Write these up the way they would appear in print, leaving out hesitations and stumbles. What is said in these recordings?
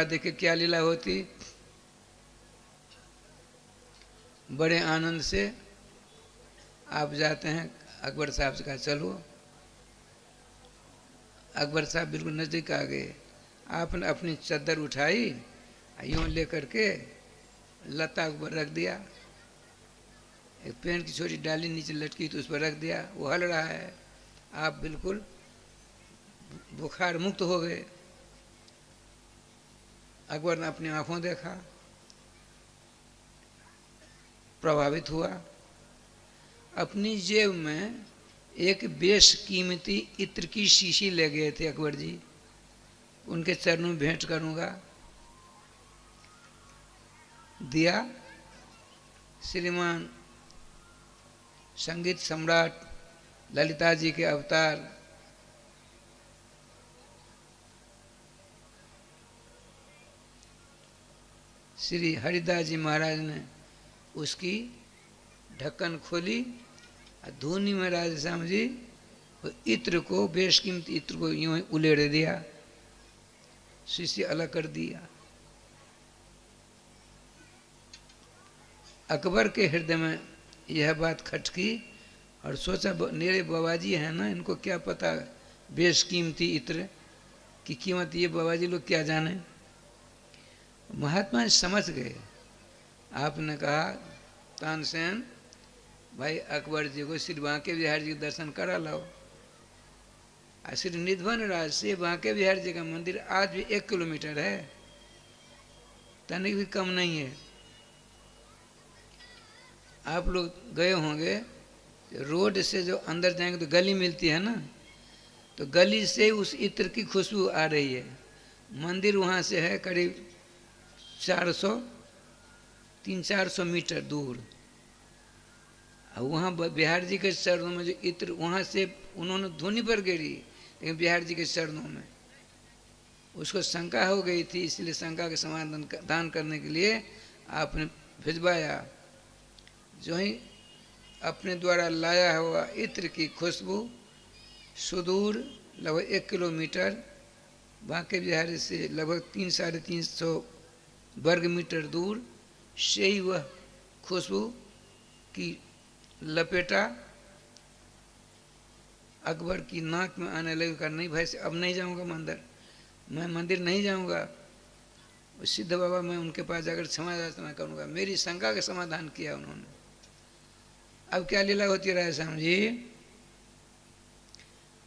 देखिए क्या लीला होती। बड़े आनंद से आप जाते हैं, अकबर साहब से कहा चलो। अकबर साहब बिल्कुल नज़दीक आ गए। आपने अपनी चद्दर उठाई, यूँ ले करके लता ऊपर रख दिया, एक पेड़ की छोटी डाली नीचे लटकी तो उस पर रख दिया, वो हल रहा है। आप बिल्कुल बुखार मुक्त हो गए। अकबर ने अपनी आंखों देखा, प्रभावित हुआ। अपनी जेब में एक बेशकीमती इत्र की शीशी ले गए थे अकबर जी, उनके चरणों में भेंट करूंगा। दिया। श्रीमान संगीत सम्राट ललिता जी के अवतार श्री हरिदास जी महाराज ने उसकी ढक्कन खोली, धूनी में राधे श्याम जी इत्र को, बेशकीमती इत्र को यूं ही उलेड़ दिया, शीशी अलग कर दिया। अकबर के हृदय में यह बात खटकी और सोचा मेरे बाबा जी हैं ना, इनको क्या पता बेशकीमती इत्र की कीमत, ये बाबा जी लोग क्या जाने। महात्मा समझ गए। आपने कहा तानसेन भाई अकबर जी को श्री बांके बिहार जी के दर्शन करा लाओ। श्री निधवन राज से बांके बिहार जी का मंदिर आज भी 1 किलोमीटर है, तनिक भी कम नहीं है। आप लोग गए होंगे, रोड से जो अंदर जाएंगे तो गली मिलती है ना, तो गली से उस इत्र की खुशबू आ रही है। मंदिर वहाँ से है करीब 300-400 मीटर दूर। वहाँ बिहार जी के चरणों में जो इत्र, वहाँ से उन्होंने धुनी पर गिरी, लेकिन बिहार जी के चरणों में उसको शंका हो गई थी, इसलिए शंका के समाधान करने के लिए आपने भिजवाया। जो ही अपने द्वारा लाया हुआ इत्र की खुशबू सुदूर लगभग 1 किलोमीटर बांके बिहारी से लगभग 300-350 वर्ग मीटर दूर से ही वह खुशबू की लपेटा अकबर की नाक में आने लगी। कहा नहीं भाई, अब नहीं जाऊंगा मंदिर, मैं मंदिर नहीं जाऊंगा। सिद्ध बाबा मैं उनके पास जाकर क्षमा याचना करूंगा। मेरी शंका का समाधान किया उन्होंने। अब क्या लीला होती है राय श्याम जी,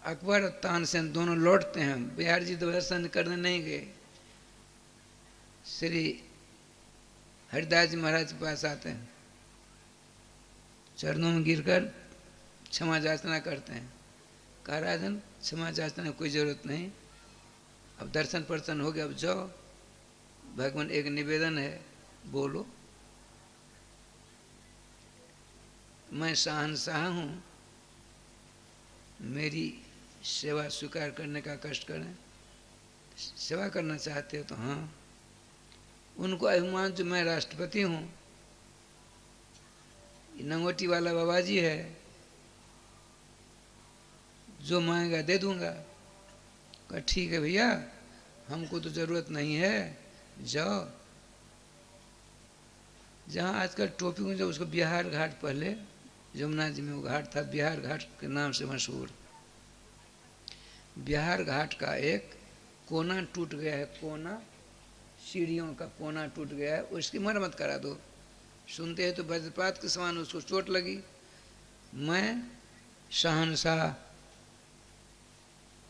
अकबर और तानसेन दोनों लौटते हैं। बिहार जी दर्शन करने नहीं गए, श्री हरिदास जी महाराज के पास आते हैं, चरणों में गिरकर क्षमा याचना करते हैं। कहा राजन क्षमा याचना की कोई जरूरत नहीं, अब दर्शन पर्सन हो गया, अब जाओ। भगवान एक निवेदन है, बोलो। मैं शहंशाह हूँ, मेरी सेवा स्वीकार करने का कष्ट करें। सेवा करना चाहते हो तो हाँ। उनको अभिमान जो मैं राष्ट्रपति हूँ, नंगोटी वाला बाबा जी है, जो मांगेगा दे दूंगा। कहा ठीक है भैया, हमको तो जरूरत नहीं है, जाओ। जहाँ आजकल टोपी में जो उसको बिहार घाट, पहले यमुना जी में वो घाट था, बिहार घाट के नाम से मशहूर। बिहार घाट का एक कोना टूट गया है, कोना, सीढ़ियों का कोना टूट गया है, उसकी मरम्मत करा दो। सुनते हैं तो वज्रपात के समान उसको चोट लगी। मैं शहंशाह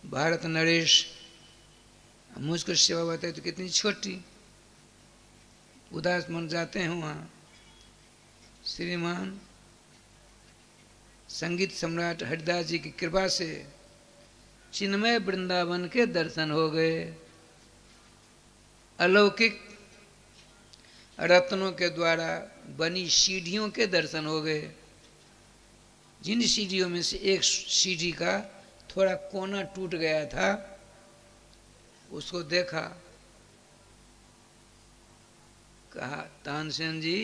भारत नरेश, मुझको सेवा बताए तो कितनी छोटी। उदास मन जाते हैं वहाँ। श्रीमान संगीत सम्राट हरिदास जी की कृपा से चिन्मय वृंदावन के दर्शन हो गए। अलौकिक रत्नों के द्वारा बनी सीढ़ियों के दर्शन हो गए। जिन सीढ़ियों में से एक सीढ़ी का थोड़ा कोना टूट गया था, उसको देखा। कहा तानसेन जी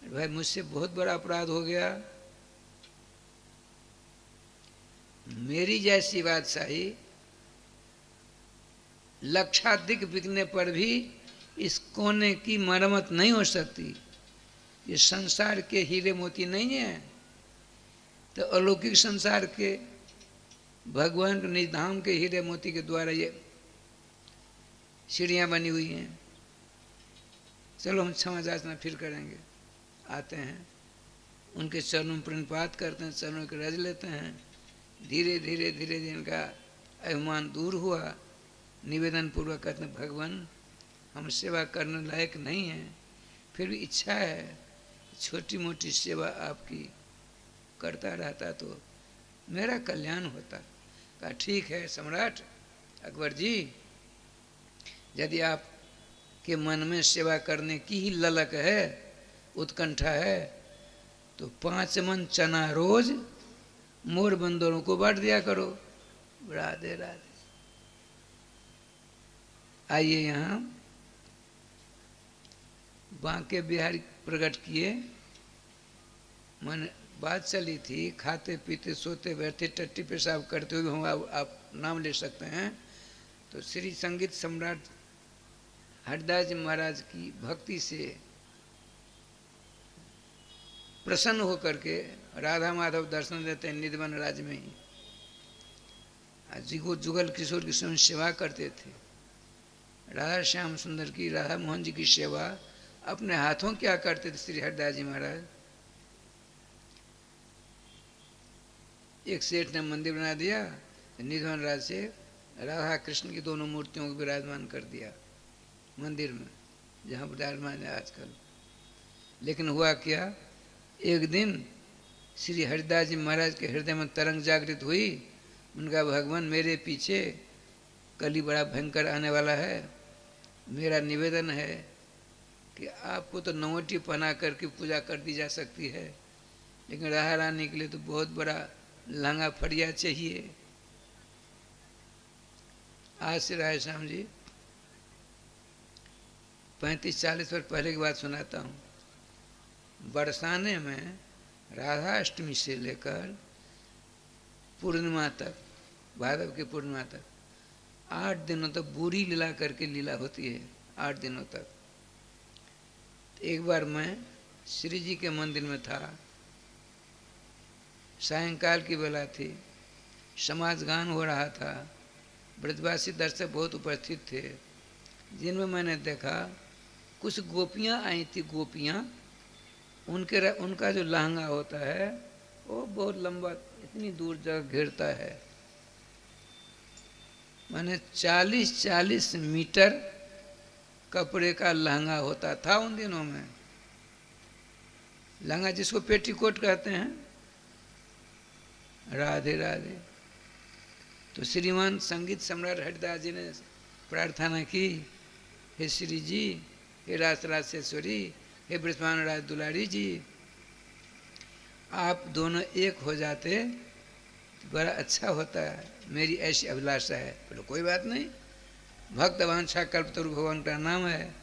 भाई, मुझसे बहुत बड़ा अपराध हो गया। मेरी जैसी बादशाही लक्षाधिक बिकने पर भी इस कोने की मरम्मत नहीं हो सकती। ये संसार के हीरे मोती नहीं है, तो अलौकिक संसार के भगवान के निज धाम के हीरे मोती के द्वारा ये सीढ़ियाँ बनी हुई हैं। चलो हम क्षमा याचना फिर करेंगे। आते हैं, उनके चरणों में प्रणपात करते हैं, चरणों के रज लेते हैं। धीरे धीरे धीरे धीरे इनका अभिमान दूर हुआ। निवेदन पूर्वक कहते हैं, भगवान हम सेवा करने लायक नहीं हैं, फिर भी इच्छा है छोटी मोटी सेवा आपकी करता रहता तो मेरा कल्याण होता। कहा ठीक है सम्राट अकबर जी, यदि आप के मन में सेवा करने की ही ललक है, उत्कंठा है, तो 5 मन चना रोज मोर बंदरों को बांट दिया करो। राधे राधे। आइए यहाँ बांके बिहारी प्रकट किए। मन बात चली थी, खाते पीते सोते बैठे टट्टी पेशाब करते हुए हम आप नाम ले सकते हैं। तो श्री संगीत सम्राट हरदास जी महाराज की भक्ति से प्रसन्न होकर के राधा माधव दर्शन देते हैं निधिवन राज में ही। जी को जुगल किशोर की स्वयं सेवा करते थे। राधा श्याम सुंदर की, राधा मोहन जी की सेवा अपने हाथों क्या करते थे श्री हरदास जी महाराज। एक सेठ ने मंदिर बना दिया, निधिवन राज से राधा कृष्ण की दोनों मूर्तियों को विराजमान कर दिया मंदिर में, जहाँ विराजमान है आजकल। लेकिन हुआ क्या, एक दिन श्री हरिदास जी महाराज के हृदय में तरंग जागृत हुई। उनका भगवान मेरे पीछे कली बड़ा भयंकर आने वाला है, मेरा निवेदन है कि आपको तो नौवटी पहना करके पूजा कर दी जा सकती है, लेकिन राधा रानी के लिए तो बहुत बड़ा लहंगा फड़िया चाहिए। आज से राय श्याम जी 35-40 वर्ष पहले की बात सुनाता हूँ। बरसाने में राधा अष्टमी से लेकर पूर्णिमा तक, भादव की पूर्णिमा तक 8 दिनों तक बुरी लीला करके लीला होती है। 8 दिनों तक। एक बार मैं श्री जी के मंदिर में था, सायंकाल की बेला थी, समाज गान हो रहा था, ब्रजवासी दर्शक बहुत उपस्थित थे, जिनमें मैंने देखा कुछ गोपियाँ आई थी। गोपियाँ उनका जो लहंगा होता है वो बहुत लंबा, इतनी दूर जगह घेरता है। मैंने 40-40 मीटर कपड़े का लहंगा होता था उन दिनों में। लहंगा जिसको पेटीकोट कहते हैं। राधे राधे। तो श्रीमान संगीत सम्राट हरिदास जी ने प्रार्थना की, हे श्री जी, हे राजराजेश्वरी, हे ब्रजमान राज दुलारी जी, आप दोनों एक हो जाते तो बड़ा अच्छा होता है, मेरी ऐसी अभिलाषा है। बोलो कोई बात नहीं, भक्त वांछा कल्पतरु भगवान का नाम है।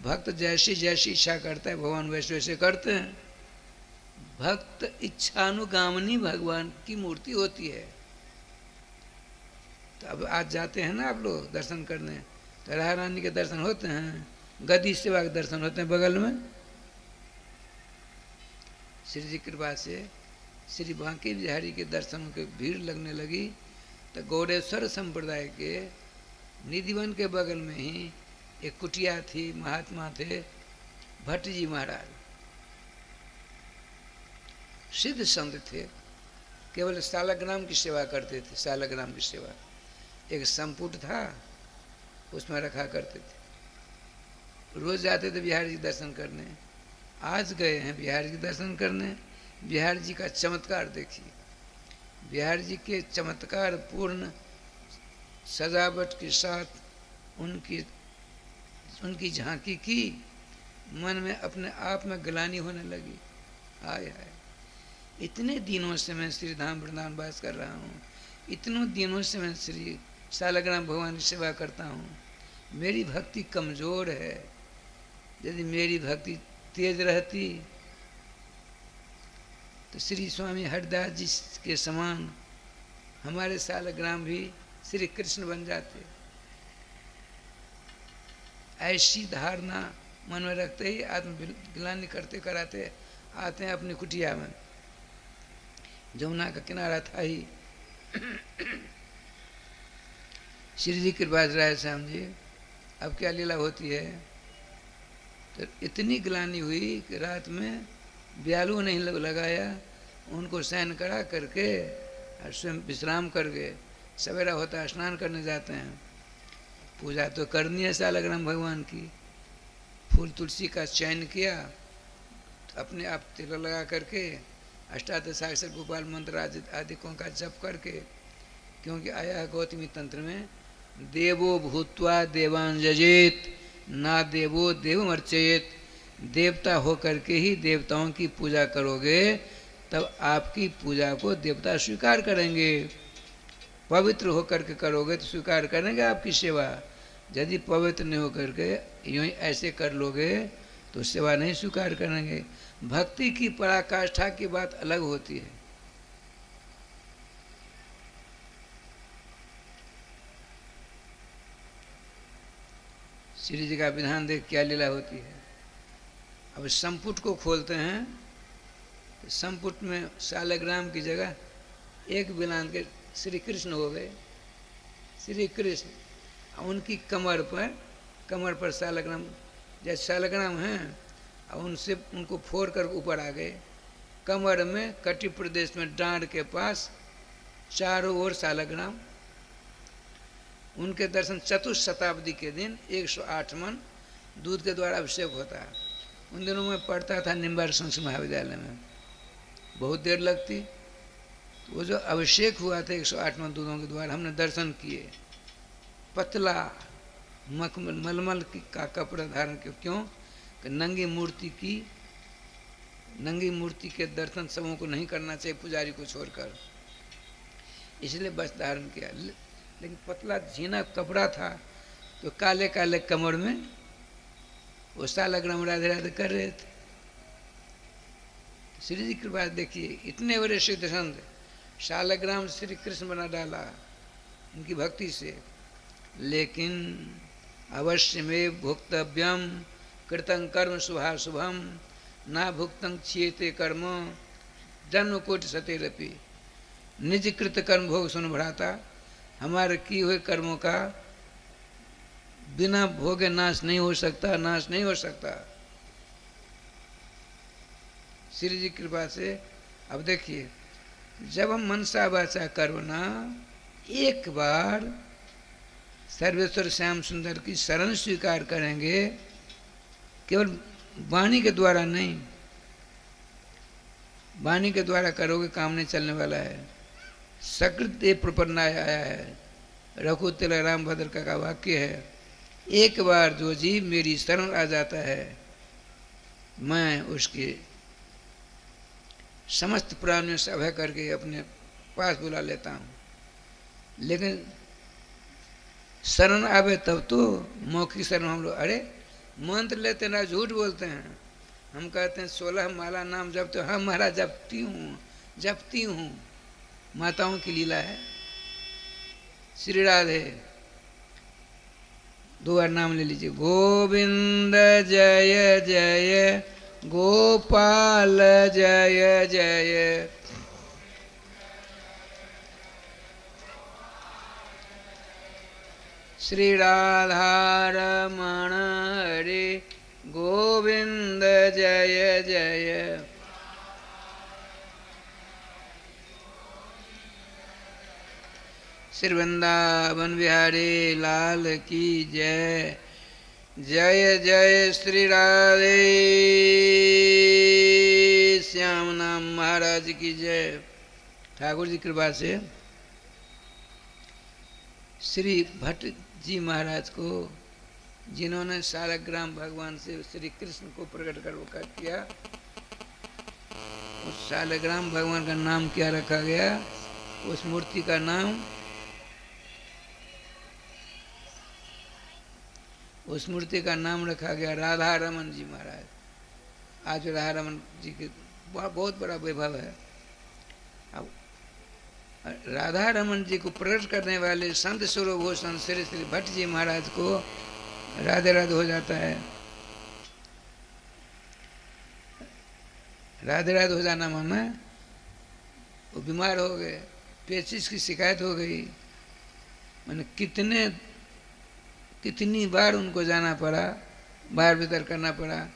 भक्त जैसी जैसी इच्छा करता है भगवान वैसे वैसे करते हैं। भक्त इच्छानुगामिनी भगवान की मूर्ति होती है। तो अब आज जाते हैं ना आप लोग दर्शन करने, तो राधा रानी के दर्शन होते हैं, गदी सेवा के दर्शन होते हैं बगल में। श्री जी कृपा से श्री बांके बिहारी के दर्शनों के भीड़ लगने लगी। तो गौड़ेश्वर संप्रदाय के निधिवन के बगल में ही एक कुटिया थी, महात्मा थे भट्ट जी महाराज, सिद्ध संत थे, केवल सालग्राम की सेवा करते थे। सालग्राम की सेवा, एक संपुट था उसमें रखा करते थे। रोज जाते थे बिहार जी दर्शन करने। आज गए हैं बिहार जी दर्शन करने। बिहार जी का चमत्कार देखिए। बिहार जी के चमत्कार पूर्ण सजावट के साथ उनकी झांकी की, मन में अपने आप में ग्लानि होने लगी। हाय हाय, इतने दिनों से मैं श्री धाम वृंदावन वास कर रहा हूँ, इतनों दिनों से मैं श्री सालग्राम भगवान की सेवा करता हूँ, मेरी भक्ति कमज़ोर है। यदि मेरी भक्ति तेज रहती तो श्री स्वामी हरदास जी के समान हमारे सालग्राम भी श्री कृष्ण बन जाते। ऐसी धारणा मन में रखते ही आत्मग्लानि करते कराते आते हैं अपनी कुटिया में। जमुना का किनारा था ही। श्री जी कृपा राय श्याम जी, अब क्या लीला होती है, तो इतनी ग्लानि हुई कि रात में ब्यालू नहीं लगाया, उनको शयन करा करके और स्वयं विश्राम करके सवेरा होता है स्नान करने जाते हैं। पूजा तो करनी है सालग्राम भगवान की। फूल तुलसी का चयन किया, अपने आप तिलक लगा करके अष्टादशाक्षर गोपाल मंत्र आदिकों का जप करके, क्योंकि आया है गौतमी तंत्र में, देवो भूत्वा देवान जजेत ना देवो देवमर्चयेत। देवता होकर के ही देवताओं की पूजा करोगे तब आपकी पूजा को देवता स्वीकार करेंगे। पवित्र होकर के करोगे तो स्वीकार करेंगे आपकी सेवा। यदि पवित्र नहीं होकर के यूं ही ऐसे कर लोगे तो सेवा नहीं स्वीकार करेंगे। भक्ति की पराकाष्ठा की बात अलग होती है। श्री जी का विधान देख क्या लीला होती है। अब संपुट को खोलते हैं तो संपुट में सालग्राम की जगह एक बिलान के श्री कृष्ण हो गए। श्री कृष्ण उनकी कमर पर सालग्राम, जैसे सालग्राम हैं और उनसे उनको फोड़ कर ऊपर आ गए। कमर में कटी प्रदेश में डांड के पास चारों ओर सालग्राम। उनके दर्शन चतुर्थ शताब्दी के दिन 108 मन दूध के द्वारा अभिषेक होता है। उन दिनों में पढ़ता था निम्बार संस्कृत महाविद्यालय में, बहुत देर लगती। तो वो जो अभिषेक हुआ था 108 मन दूधों के द्वारा हमने दर्शन किए। पतला मलमल का कपड़ा धारण क्यों कि नंगी मूर्ति के दर्शन सबों को नहीं करना चाहिए, पुजारी को छोड़कर, इसलिए बस धारण किया। लेकिन पतला झीना कपड़ा था तो काले काले कमर में वो सालग्राम राधे राधे कर रहे थे। श्री जी कृपा देखिए, इतने बड़े सिद्ध संत सालग्राम श्री कृष्ण बना डाला उनकी भक्ति से। लेकिन अवश्य में भुक्तव्यम कृतं कर्म शुभाशुभम ना भुक्तं क्षीयते कर्म जन्म कोटि सतेरपि। निज कृत कर्म भोग सुन भ्राता, हमारे किए हुए कर्मों का बिना भोगे नाश नहीं हो सकता। श्री जी कृपा से अब देखिए, जब हम मनसा वाचा कर्मणा एक बार सर्वेश्वर श्याम सुंदर की शरण स्वीकार करेंगे, केवल वाणी के द्वारा नहीं, वाणी के द्वारा करोगे काम नहीं चलने वाला है। सकृत देव प्रपन्नाय आया है, रघुतिल राम भद्र का वाक्य है। एक बार जो जीव मेरी शरण आ जाता है, मैं उसके समस्त प्राणियों से अभय करके अपने पास बुला लेता हूँ। लेकिन शरण आवे तब तो मौखिक शरण हम लोग, अरे मंत्र लेते ना, झूठ बोलते हैं। हम कहते हैं 16 माला नाम जपते हो। हाँ महाराज जपती हूँ। माताओं की लीला है। श्री राधे 2 बार नाम ले लीजिए, गोविंद जय जय गोपाल जय जय। श्री राधा रमण हरे गोविंद जय जय। श्री वृंदावन बिहारी लाल की जय। जय जय श्री राधे श्याम नाम महाराज की जय। ठाकुर जी कृपा से श्री भट्ट जी महाराज को, जिन्होंने सालग्राम भगवान से श्री कृष्ण को प्रकट कर किया, उस सालग्राम भगवान का नाम क्या रखा गया? उस मूर्ति का नाम, उस मूर्ति का नाम रखा गया राधा रमन जी महाराज। आज राधा रमन जी के बहुत बड़ा वैभव है। अब राधा रमन जी को प्रकट करने वाले संत स्वरूप श्री श्री भट्ट जी महाराज को राधे राधे हो जाता है। राधे राधे हो जाना माना वो बीमार हो गए, पेचिस की शिकायत हो गई, मैंने कितनी बार उनको जाना पड़ा, बाहर भीतर करना पड़ा,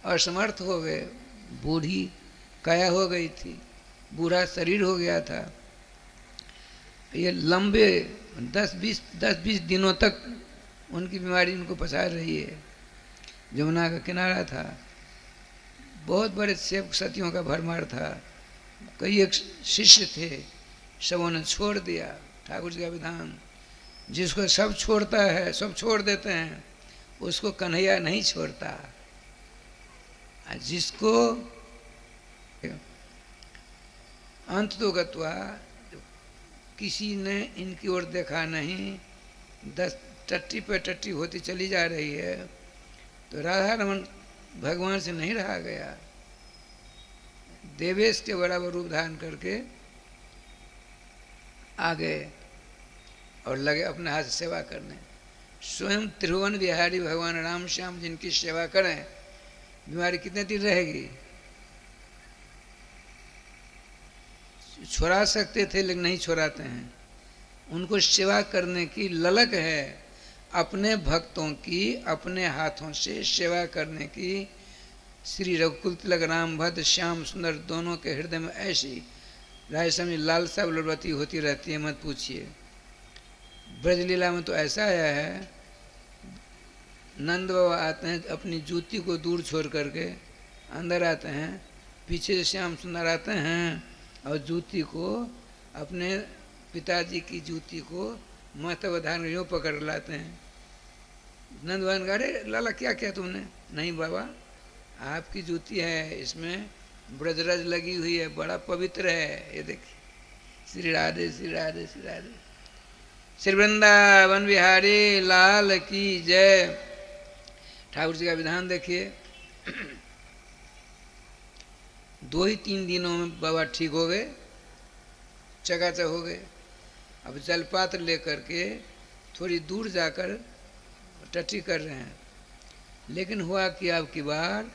असमर्थ हो गए। बूढ़ी काया हो गई थी, बूढ़ा शरीर हो गया था। ये लंबे 10-20 दिनों तक उनकी बीमारी उनको पसार रही है। जमुना का किनारा था, बहुत बड़े सेवक सतियों का भरमार था, कई एक शिष्य थे, सबों ने छोड़ दिया। ठाकुर जी का विधान, जिसको सब छोड़ता है, सब छोड़ देते हैं, उसको कन्हैया नहीं छोड़ता। जिसको अंत तो गत्वा, किसी ने इनकी ओर देखा नहीं, 10 टट्टी पे टट्टी होती चली जा रही है, तो राधा रमन भगवान से नहीं रहा गया। देवेश के बराबर रूप धारण करके आ गए और लगे अपने हाथ से सेवा करने। स्वयं त्रिभुवन बिहारी भगवान राम श्याम जिनकी सेवा करें, बीमारी कितने दिन रहेगी? छुड़ा सकते थे लेकिन नहीं छुड़ाते हैं। उनको सेवा करने की ललक है, अपने भक्तों की अपने हाथों से सेवा करने की। श्री रघुकुल तिलक राम भद्र श्याम सुंदर दोनों के हृदय में ऐसी राजसमय लालसा बलवती होती रहती है, मत पूछिए। ब्रजलीला में तो ऐसा आया है, नंद बाबा आते हैं, अपनी जूती को दूर छोड़ करके अंदर आते हैं, पीछे से श्याम सुंदर आते हैं और जूती को, अपने पिताजी की जूती को महत्व धारण यूँ पकड़ लाते हैं। नंद भगवान, अरे लाला क्या किया तुमने? नहीं बाबा, आपकी जूती है, इसमें ब्रजरज लगी हुई है, बड़ा पवित्र है, ये देखिए। श्री राधे श्री राधे श्री राधे। श्री वृंदावन बिहारी लाल की जय। ठाकुर जी का विधान देखिए। 2-3 दिनों में बाबा ठीक हो गए, चकाचक हो गए। अब जलपात्र लेकर के थोड़ी दूर जाकर टट्टी कर रहे हैं, लेकिन हुआ कि अब की बार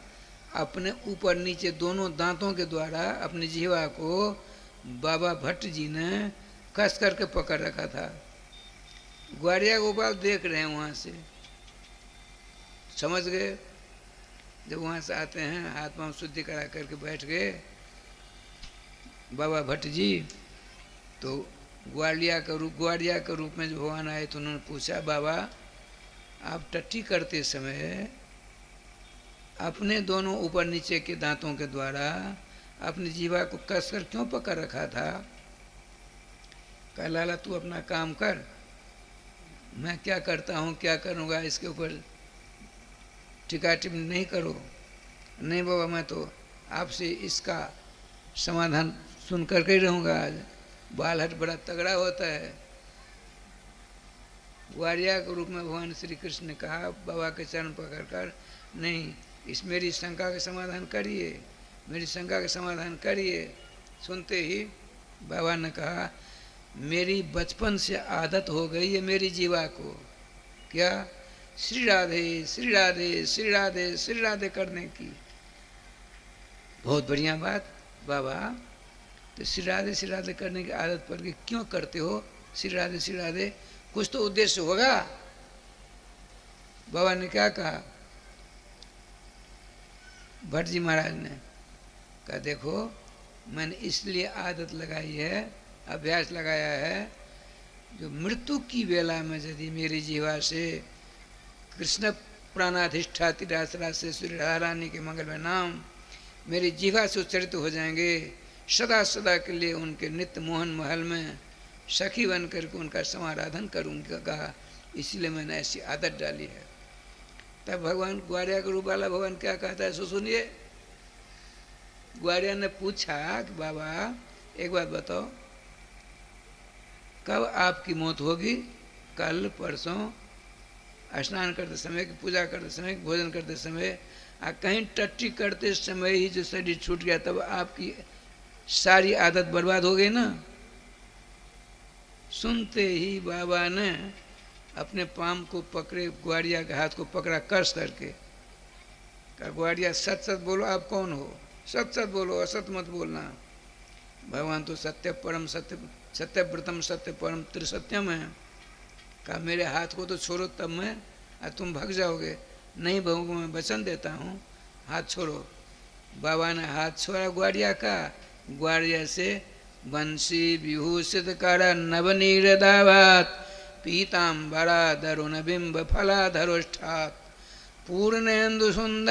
अपने ऊपर नीचे दोनों दांतों के द्वारा अपनी जीवा को बाबा भट्ट जी ने कस करके पकड़ रखा था। ग्वारिया गोपाल देख रहे हैं वहाँ से, समझ गए। जब वहाँ से आते हैं, हाथ पांव शुद्धि करा करके बैठ गए बाबा भट्ट जी, तो ग्वालिया के रूप में जो भगवान आए तो उन्होंने पूछा, बाबा आप टट्टी करते समय अपने दोनों ऊपर नीचे के दांतों के द्वारा अपनी जीवा को कसकर क्यों पकड़ रखा था? कहा, लाला तू अपना काम कर, मैं क्या करता हूँ क्या करूँगा इसके ऊपर टिका टिप्पणी नहीं करो। नहीं बाबा, मैं तो आपसे इसका समाधान सुन करके ही रहूँगा। आज बालहट बड़ा तगड़ा होता है। ग्वारिया के रूप में भगवान श्री कृष्ण ने कहा बाबा के चरण पकड़कर, नहीं, इस मेरी शंका का समाधान करिए, मेरी शंका का समाधान करिए। सुनते ही बाबा ने कहा, मेरी बचपन से आदत हो गई है मेरी जीवा को, क्या? श्री राधे श्री राधे श्री राधे श्री राधे करने की। बहुत बढ़िया बात बाबा, तो श्री राधे करने की आदत पड़ गई, क्यों करते हो श्री राधे? कुछ तो उद्देश्य होगा। बाबा ने क्या कहा? भट्ट जी महाराज ने कहा, देखो मैंने इसलिए आदत लगाई है, अभ्यास लगाया है, जो मृत्यु की वेला में यदि मेरी जीवा से कृष्ण प्राणाधिष्ठाति रासरा से श्री राधा रानी के मंगल में नाम मेरी जीवा से उच्चरित हो जाएंगे, सदा सदा के लिए उनके नित्य मोहन महल में सखी बन करके उनका समाराधन करूँगा। कहा, इसलिए मैंने ऐसी आदत डाली है। तब भगवान ग्वारिया के रूप वाला भगवान क्या कहता है, सो सुनिए। ग्वारिया ने पूछा कि बाबा एक बात बताओ, कब आपकी मौत होगी? कल, परसों, स्नान करते समय, पूजा करते समय, भोजन करते समय, कहीं टट्टी करते समय ही जो शरीर छूट गया, तब आपकी सारी आदत बर्बाद हो गई ना। सुनते ही बाबा ने अपने पाम को पकड़े, ग्वारिया के हाथ को पकड़ा कस करके, कहा ग्वारिया सच सच बोलो आप कौन हो, सच सच बोलो, असत मत बोलना। भगवान तो सत्य परम सत्य, सत्यव्रतम सत्य परम त्रिसत्यम है। कहा मेरे हाथ को तो छोड़ो तब मैं, तुम भाग जाओगे। नहीं बहू मैं वचन देता हूँ, हाथ छोड़ो। बाबा ने हाथ छोड़ा ग्वारिया का, ग्वारिया से बंसी विभूषित कर नवनीरदावात पीताम्बरा धरुण बिंब फलाधरोष्ठात पूर्णेन्दु सुंदर